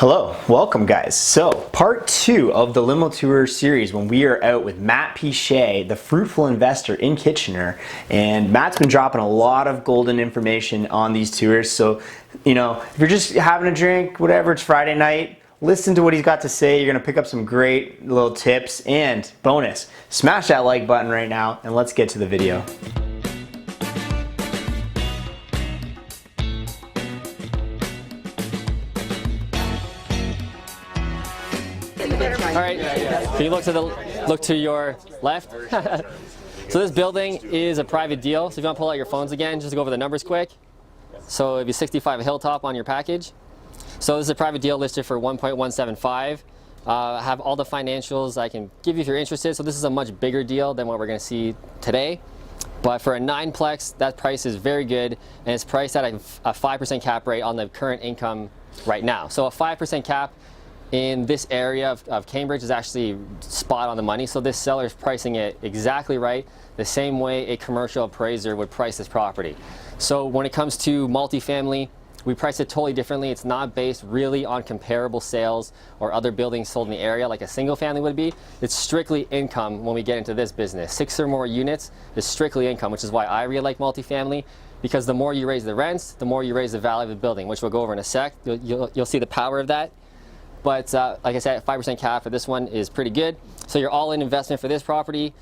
Hello, welcome guys. So part 2 of the limo tour series when we are out with Matt Pichet, the fruitful investor in Kitchener, and Matt's been dropping a lot of golden information on these tours. So, you know, if you're just having a drink, whatever, it's Friday night, listen to what he's got to say. You're gonna pick up some great little tips, and bonus, smash that like button right now and let's get to the video. All right, can you look to your left? So this building is a private deal. So if you want to pull out your phones again, just to go over the numbers quick. So it'd be 65 Hilltop on your package. So this is a private deal listed for 1.175. I have all the financials I can give you if you're interested. So this is a much bigger deal than what we're going to see today. But for a 9-plex, that price is very good, and it's priced at a 5% cap rate on the current income right now. So a 5% cap in this area of Cambridge is actually spot on the money. So this seller is pricing it exactly right, the same way a commercial appraiser would price this property. So when it comes to multifamily, we price it totally differently. It's not based really on comparable sales or other buildings sold in the area like a single family would be. It's strictly income when we get into this business. 6 or more units is strictly income, which is why I really like multifamily, because the more you raise the rents, the more you raise the value of the building, which we'll go over in a sec. You'll see the power of that. But like I said, 5% cap for this one is pretty good. So your all-in investment for this property,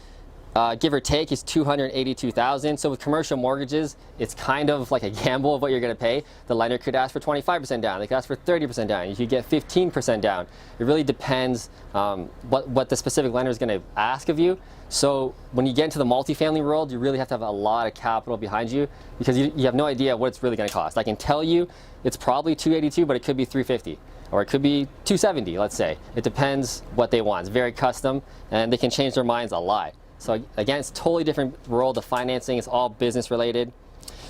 give or take, is $282,000. So with commercial mortgages, it's kind of like a gamble of what you're going to pay. The lender could ask for 25% down. They could ask for 30% down. You could get 15% down. It really depends what the specific lender is going to ask of you. So when you get into the multifamily world, you really have to have a lot of capital behind you, because you have no idea what it's really going to cost. I can tell you it's probably $282, but it could be $350. Or it could be $270, let's say. It depends what they want. It's very custom, and they can change their minds a lot. So again, it's a totally different world of financing. It's all business related.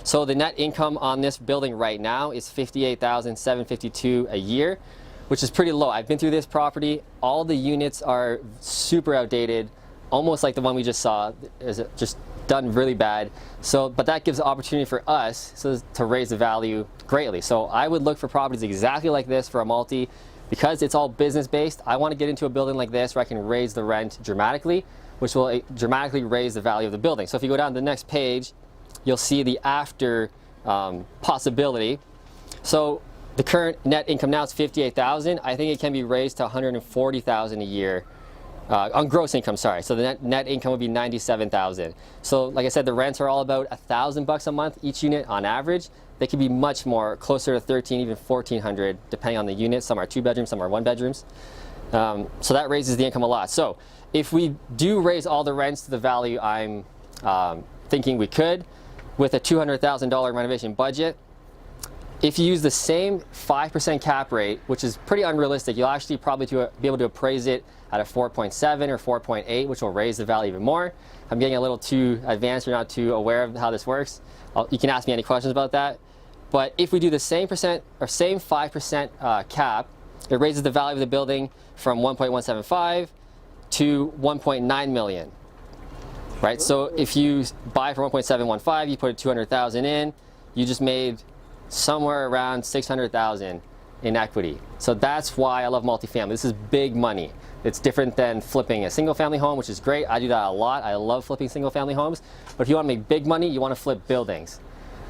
So the net income on this building right now is $58,752 a year, which is pretty low. I've been through this property. All the units are super outdated, almost like the one we just saw. Is just done really bad. So, but that gives the opportunity for us to raise the value greatly. So I would look for properties exactly like this for a multi, because it's all business based. I want to get into a building like this where I can raise the rent dramatically, which will dramatically raise the value of the building. So if you go down to the next page, you'll see the after possibility. So the current net income now is $58,000. I think it can be raised to $140,000 a year. On gross income, sorry. So the net income would be $97,000. So like I said, the rents are all about $1,000 a month each unit on average. They could be much more, closer to $1,300, even $1,400, depending on the unit. Some are 2 bedrooms, some are 1 bedrooms. So that raises the income a lot. So if we do raise all the rents to the value I'm thinking we could, with a $200,000 renovation budget, if you use the same 5% cap rate, which is pretty unrealistic, you'll actually probably be able to appraise it at a 4.7 or 4.8, which will raise the value even more. I'm getting a little too advanced, you're not too aware of how this works. You can ask me any questions about that. But if we do the same 5% cap, it raises the value of the building from 1.175 to 1.9 million. Right? So if you buy for 1.715, you put 200,000 in, you just made somewhere around 600,000 in equity. So that's why I love multifamily. This is big money. It's different than flipping a single family home, which is great. I do that a lot. I love flipping single family homes. But if you want to make big money, you want to flip buildings.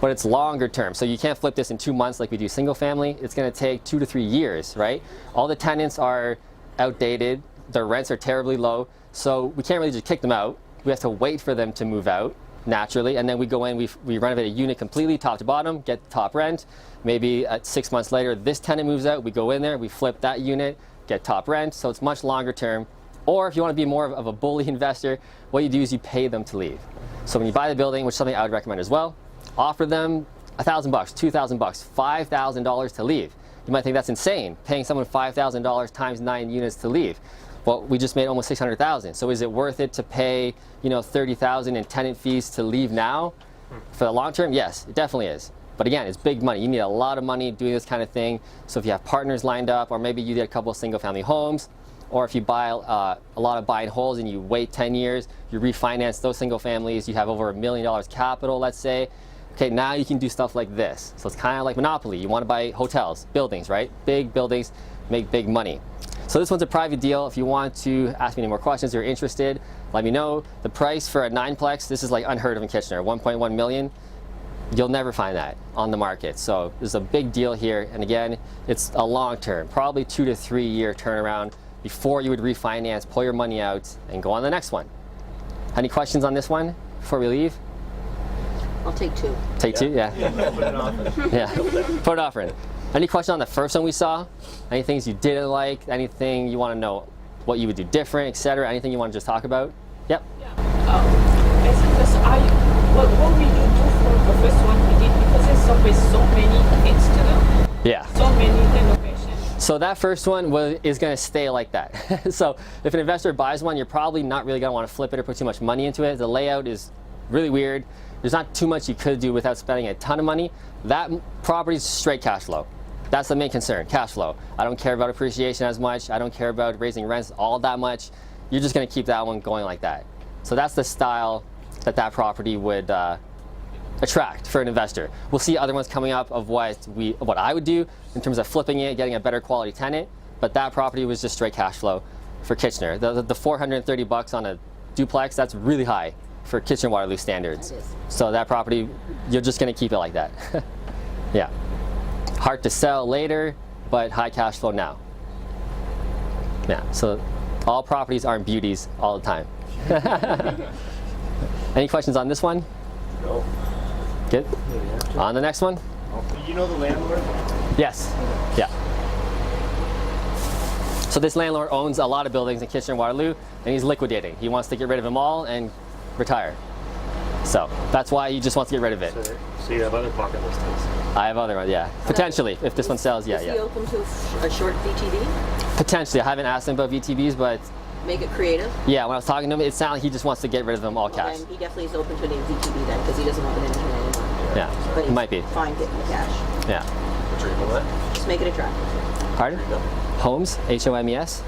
But it's longer term. So you can't flip this in 2 months like we do single family. It's going to take 2 to 3 years, right? All the tenants are outdated. Their rents are terribly low. So we can't really just kick them out. We have to wait for them to move out naturally, and then we go in, we renovate a unit completely top to bottom, get top rent. Maybe 6 months later this tenant moves out, we go in there, we flip that unit, get top rent. So it's much longer term. Or if you want to be more of a bully investor, what you do is you pay them to leave. So when you buy the building, which is something I would recommend as well, offer them $1,000, $2,000, $5,000 to leave. You might think that's insane, paying someone $5,000 times 9 units to leave. Well, we just made almost 600,000. So is it worth it to pay, $30,000 in tenant fees to leave now? For the long term, yes, it definitely is. But again, it's big money. You need a lot of money doing this kind of thing. So if you have partners lined up, or maybe you did a couple of single family homes, or if you buy a lot of buy and holds and you wait 10 years, you refinance those single families, you have over $1 million capital, let's say, Okay, now you can do stuff like this. So it's kind of like Monopoly. You want to buy hotels, buildings, right? Big buildings make big money. So this one's a private deal. If you want to ask me any more questions or you're interested, let me know. The price for a 9-plex, this is like unheard of in Kitchener, 1.1 million. You'll never find that on the market. So there's a big deal here. And again, it's a long term, probably 2 to 3 year turnaround before you would refinance, pull your money out, and go on the next one. Any questions on this one before we leave? I'll take 2. Take 2, yeah. Put an offer. Yeah, put an offer in. Any question on the first one we saw? Any things you didn't like? Anything you want to know what you would do different, etc.? Anything you want to just talk about? Yep. I think what we do for the first one we did, because there's always so many things to do. Yeah. So many renovations. So that first one is going to stay like that. So if an investor buys one, you're probably not really going to want to flip it or put too much money into it. The layout is really weird. There's not too much you could do without spending a ton of money. That property is straight cash flow. That's the main concern, cash flow. I don't care about appreciation as much. I don't care about raising rents all that much. You're just going to keep that one going like that. So that's the style that property would attract for an investor. We'll see other ones coming up of what I would do in terms of flipping it, getting a better quality tenant. But that property was just straight cash flow for Kitchener. The $430 on a duplex, that's really high for Kitchener-Waterloo standards. So that property, you're just going to keep it like that. Yeah. Hard to sell later, but high cash flow now. Yeah, so all properties aren't beauties all the time. Any questions on this one? No. Good. On the next one? You know the landlord? Yes. Yeah. So this landlord owns a lot of buildings in Kitchener-Waterloo, and he's liquidating. He wants to get rid of them all and retire. So that's why he just wants to get rid of it. So you have other pocket listings? I have other ones, yeah. Potentially, if this one sells, yeah, Is he yeah. open to a short VTV? Potentially. I haven't asked him about VTVs, but Make it creative? yeah, when I was talking to him, it sounded like he just wants to get rid of them all cash. Then he definitely is open to an VTV then, because he doesn't want them in anymore. Yeah, But it he's might be. fine getting the cash. Yeah. What's your email at? Just make it attractive. Pardon? Homes, Homes,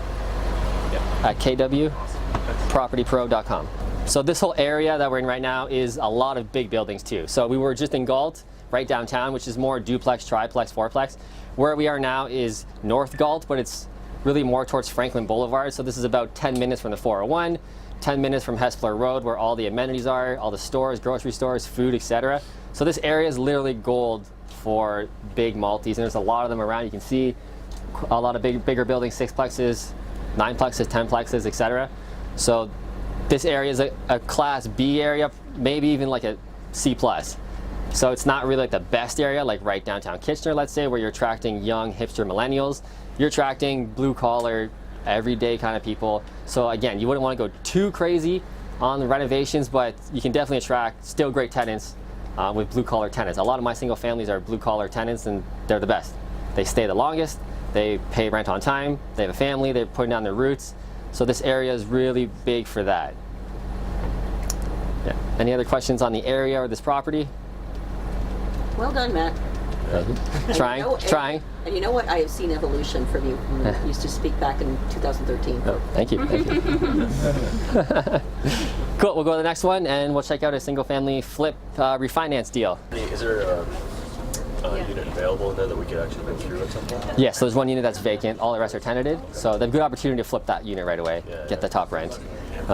at kwpropertypro.com. So this whole area that we're in right now is a lot of big buildings too. So we were just in Galt, right downtown, which is more duplex, triplex, fourplex. Where we are now is North Galt, but it's really more towards Franklin Boulevard. So this is about 10 minutes from the 401, 10 minutes from Hespler Road, where all the amenities are, all the stores, grocery stores, food, etc. So this area is literally gold for big multis, and there's a lot of them around. You can see a lot of bigger buildings, 6plexes, 9plexes, 10plexes, etc. So this area is a class B area, maybe even like a C+. So it's not really like the best area, like right downtown Kitchener, let's say, where you're attracting young hipster millennials. You're attracting blue collar, everyday kind of people. So again, you wouldn't want to go too crazy on the renovations, but you can definitely attract still great tenants with blue collar tenants. A lot of my single families are blue collar tenants, and they're the best. They stay the longest, they pay rent on time, they have a family, they're putting down their roots. So this area is really big for that. Yeah. Any other questions on the area or this property? Well done, Matt. Trying, trying. And you know what? I have seen evolution from you. You used to speak back in 2013. Oh, thank you. Thank you. Cool. We'll go to the next one, and we'll check out a single-family flip refinance deal. Is there a unit available in there that we could actually go through at some point? Yeah. So there's one unit that's vacant. All the rest are tenanted. So they have good opportunity to flip that unit right away. Get the top rent.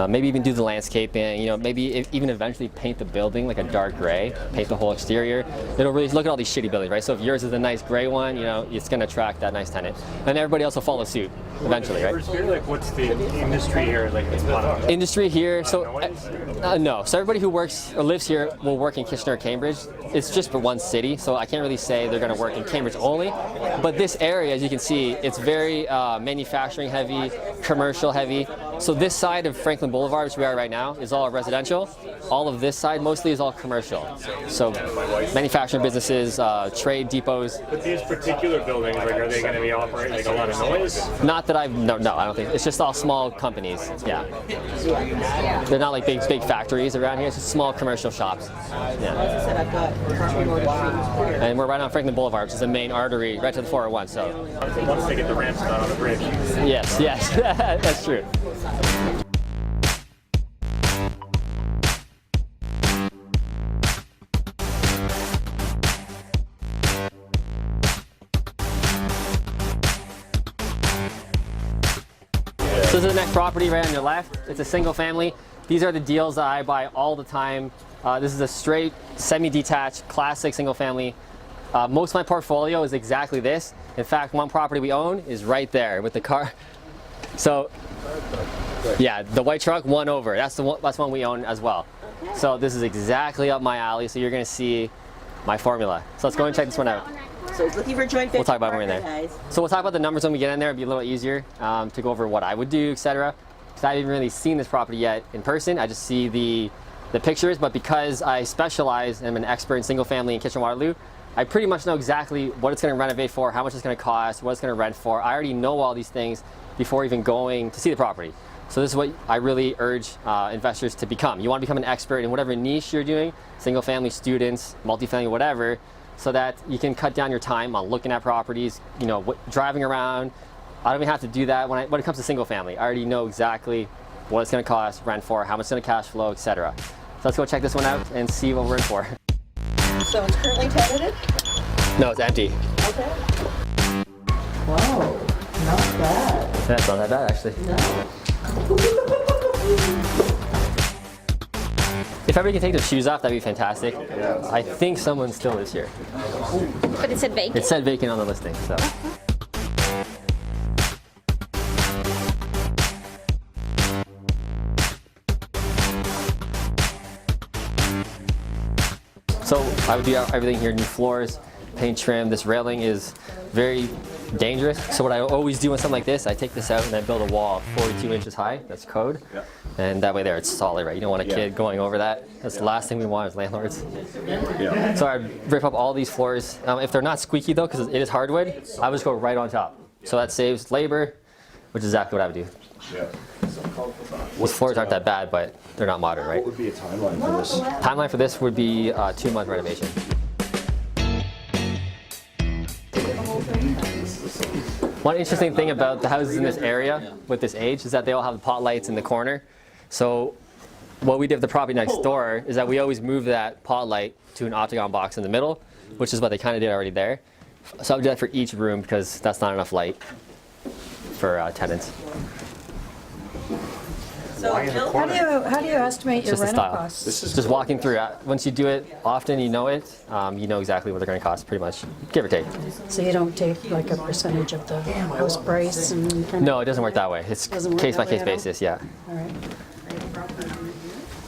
Maybe even do the landscaping. You know, maybe even eventually paint the building like a dark gray. Paint the whole exterior. It'll really look at all these shitty buildings, right? So if yours is a nice gray one, you know, it's going to attract that nice tenant, and everybody else will follow suit eventually, right? Like, what's the industry here? Like, it's not Industry here, so no. So everybody who works or lives here will work in Kitchener or Cambridge. It's just for one city, so I can't really say they're going to work in Cambridge only. But this area, as you can see, it's very manufacturing heavy, commercial heavy. So this side of Franklin Boulevard, which we are right now, is all residential. All of this side mostly is all commercial. So manufacturing businesses, trade depots. But these particular buildings, like, are they going to be operating like a lot of noise? Not that no, I don't think. It's just all small companies. Yeah. They're not like big factories around here. It's just small commercial shops. Yeah. As I said, I've got property mortgage free. And we're right on Franklin Boulevard, which is the main artery right to the 401. So. Once they get the ramps done on the bridge. Yes, that's true. So this is the next property right on your left. It's a single family. These are the deals that I buy all the time. This is a straight semi-detached classic single family. Most of my portfolio is exactly this. In fact, one property we own is right there with the car. So yeah, the white truck, one over. That's one we own as well. So this is exactly up my alley. So you're gonna see my formula. So let's go and check this one out. So he's looking for joint venture. We'll talk about it when we're in partner, there. guys. So we'll talk about the numbers when we get in there. It'll be a little easier to go over what I would do, etc. Because I haven't really seen this property yet in person. I just see the pictures, but because I specialize and I'm an expert in single family and Kitchener-Waterloo, I pretty much know exactly what it's going to renovate for, how much it's going to cost, what it's going to rent for. I already know all these things before even going to see the property. So this is what I really urge investors to become. You want to become an expert in whatever niche you're doing, single family, students, multifamily, whatever, so that you can cut down your time on looking at properties, you know, driving around. I don't even have to do that when it comes to single family. I already know exactly what it's going to cost, rent for, how much it's going to cash flow, etc. So let's go check this one out and see what we're in for. So it's currently tenanted? No, it's empty. Okay. Wow, not bad. That's not that bad, actually. No. If everybody can take their shoes off, that'd be fantastic. I think someone still lives here. But it said vacant. It said vacant on the listing, so. So I would do everything here, new floors, paint, trim. This railing is very dangerous. So what I always do on something like this, I take this out and I build a wall 42 inches high. That's code. Yeah. And that way there it's solid, right? You don't want a kid going over that. That's the last thing we want as landlords. Yeah. So I'd rip up all these floors. If they're not squeaky though, because it is hardwood, I would just go right on top. So that saves labor, which is exactly what I would do. Yeah. These floors aren't that bad, but they're not modern, right? What would be a timeline for this? Timeline for this would be 2-month renovation. One interesting thing about the houses in this area with this age is that they all have the pot lights in the corner. So what we did with the property next door is that we always move that pot light to an octagon box in the middle, which is what they kind of did already there. So I would do that for each room because that's not enough light for tenants. So How do you estimate your Just the rental style. costs? Just walking through. Once you do it often, you know it. You know exactly what they're going to cost, pretty much, give or take. So you don't take like a percentage of the house price and kind of? No, it doesn't work that way. It's Doesn't work case by that way case at all? basis, yeah. All right.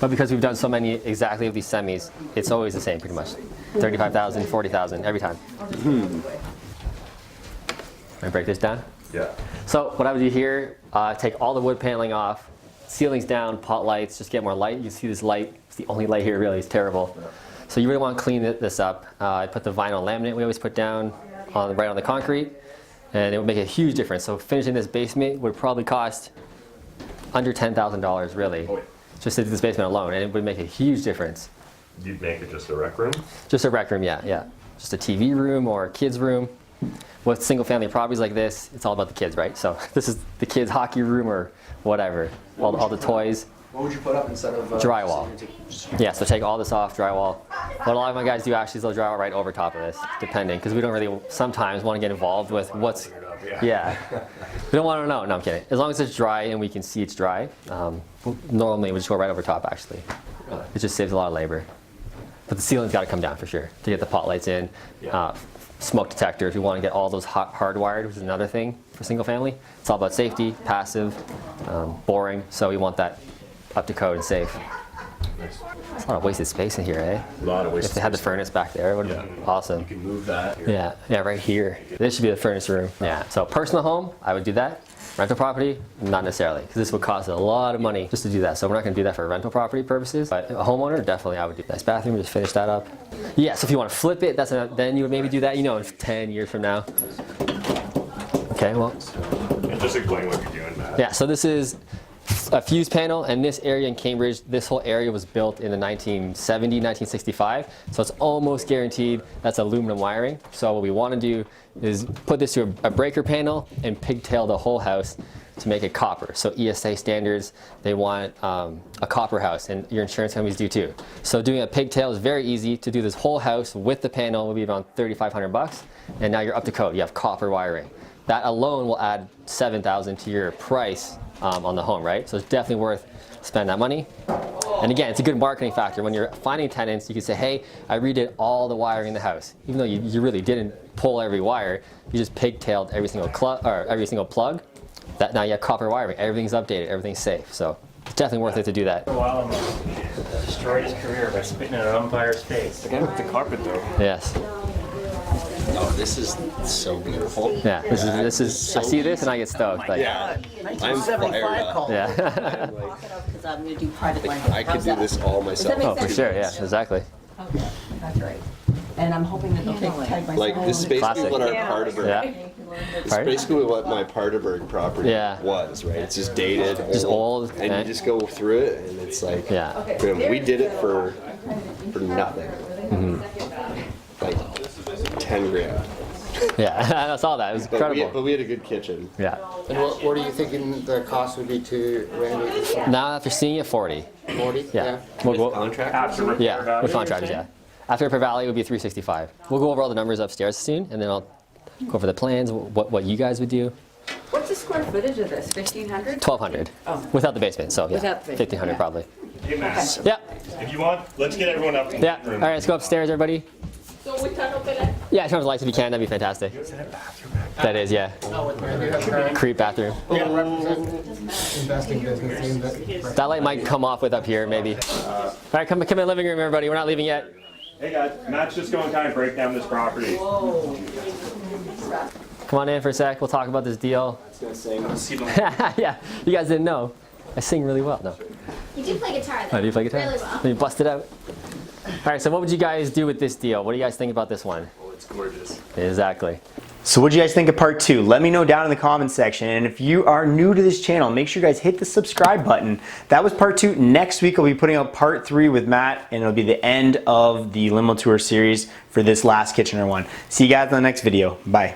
But because we've done so many exactly of these semis, it's always the same, pretty much. 35,000, 40,000 every time. I break this down. Yeah. So what I would do here, take all the wood paneling off, ceilings down, pot lights, just get more light. You can see this light, it's the only light here really, it's terrible. So you really want to clean this up. I put the vinyl laminate we always put down right on the concrete, and it would make a huge difference. So finishing this basement would probably cost under $10,000 really, just to do this basement alone, and it would make a huge difference. You'd make it just a rec room? Just a rec room, yeah. Just a TV room or a kid's room. With single family properties like this, it's all about the kids, right? So this is the kids' hockey room or whatever, all the toys. What would you put up instead of Drywall. Yeah, so take all this off, drywall. What a lot of my guys do actually is they'll drywall right over top of this, depending, because we don't really sometimes want to get involved with what's, yeah. We don't want to know, no, I'm kidding. As long as it's dry and we can see it's dry, normally we just go right over top actually. It just saves a lot of labor. But the ceiling's got to come down for sure to get the pot lights in. Smoke detector if you want to get all those hardwired, which is another thing for single family. It's all about safety, passive, boring, so we want that up to code and safe. There's a lot of wasted space in here, eh? A lot of wasted If they had the space. furnace back there, it would have been awesome. You can move that. Here. Yeah, right here. This should be the furnace room. Yeah, so personal home, I would do that. Rental property, not necessarily, because this would cost a lot of money just to do that. So we're not going to do that for rental property purposes, but a homeowner, definitely I would do. Nice bathroom, just finish that up. Yeah, so if you want to flip it, then you would maybe do that, you know, in 10 years from now. Okay, well. And just explain what you're doing, Matt. Yeah, so this is a fuse panel, and this area in Cambridge, this whole area was built in the 1970, 1965, so it's almost guaranteed that's aluminum wiring. So what we want to do is put this to a breaker panel and pigtail the whole house to make it copper. So ESA standards, they want a copper house, and your insurance companies do too. So doing a pigtail is very easy. To do this whole house with the panel will be around $3,500 bucks, and now you're up to code. You have copper wiring. that alone will add $7,000 to your price on the home, right? So it's definitely worth spending that money. And again, it's a good marketing factor. When you're finding tenants, you can say, hey, I redid all the wiring in the house. Even though you really didn't pull every wire, you just pigtailed every single plug. That now you have copper wiring. Everything's updated, everything's safe. So it's definitely worth it to do that. For a while, I'm destroyed his career by spitting in an umpire's face. The guy with the carpet, though. Yes. Oh, this is so beautiful. Yeah, this is I see this and I get stoked. Like, Yeah, I'm fired up. yeah. Because I'm going to do private lending. I could do this all myself. make Oh, for sense? sure, yeah, exactly. Okay, that's right. And I'm hoping that they'll tag my Like, this is basically Classic. what our Parterberg, Yeah. it's basically what my Parterberg property Yeah. was, right? It's just dated, Just old, and eh? you just go through it, and it's like, Yeah. boom, we did it for nothing. Like 10 grand. Yeah, I saw that. It was incredible. But we had a good kitchen. Yeah. And what are you thinking the cost would be to renovate this one? Now after seeing it, 40. 40? Yeah. We'll go, Contract? yeah, with contractors, yeah. After repair value, it would be 365. We'll go over all the numbers upstairs soon, and then I'll go over the plans, what you guys would do. What's the square footage of this? 1,500? 1,200 without the basement. So yeah, Without the basement, 1,500 yeah. probably. Hey, Matt, Yeah. if you want, let's get everyone up in Yeah. the All room. right, let's go upstairs, everybody. So we can open it. Yeah, turn on the lights if you can. That'd be fantastic. That is, yeah. Creep bathroom. Investing business team that That light might come off with up here, maybe. All right, come in the living room, everybody. We're not leaving yet. Hey guys, Matt's just going to kind of break down this property. Come on in for a sec. We'll talk about this deal. Yeah, you guys didn't know. I sing really well. No. You do play guitar, Oh, though. do you play guitar? Really well. Let me bust it out. All right, so what would you guys do with this deal? What do you guys think about this one? Oh, it's gorgeous. Exactly. So what do you guys think of part 2? Let me know down in the comments section. And if you are new to this channel, make sure you guys hit the subscribe button. That was part 2. Next week I'll be putting out part 3 with Matt, and it'll be the end of the limo tour series for this last Kitchener one. See you guys in the next video. Bye.